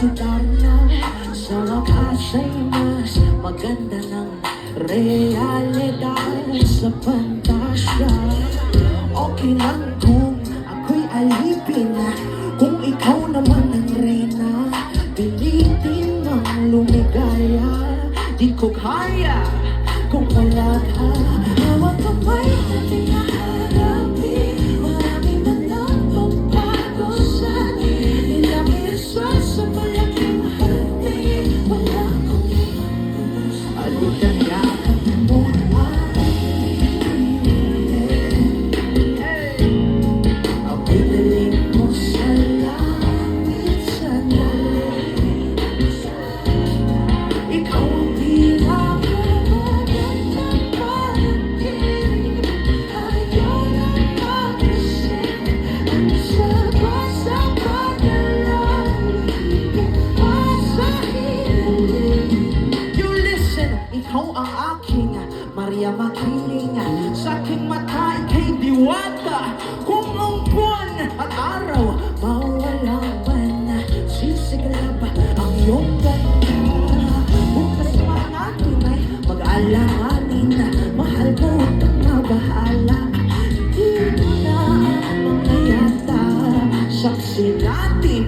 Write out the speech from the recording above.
Publisitar na sa wakas ay mas maganda ng realidad sa pantasya. Okay lang kung ako'y alipin, kung ikaw naman ang reyna. Pilitin mang lumigaya, di ko kaya kung wala ka. Hawak kamay natin naharapin, maraming nalang pagbago sa atin. Ilang isa sa malaking hati, wala akong aligayaan mo ang pinaling mo sa langit sandali. Ikaw ang pinakamagandang panaginip. Ayaw na magising ang sagot sa panalangin pa sa hiling. You listen, ikaw ang aking Maria Makiling. Sa aking mata, ika'y diwata. Kung ang buwan at araw mawalang man, sisigalab ang iyong ganda. Bukas pa ang ating ay mag-alanganin. Mahal mo itong mabahala. Di mo na ang mga yata. Saksi natin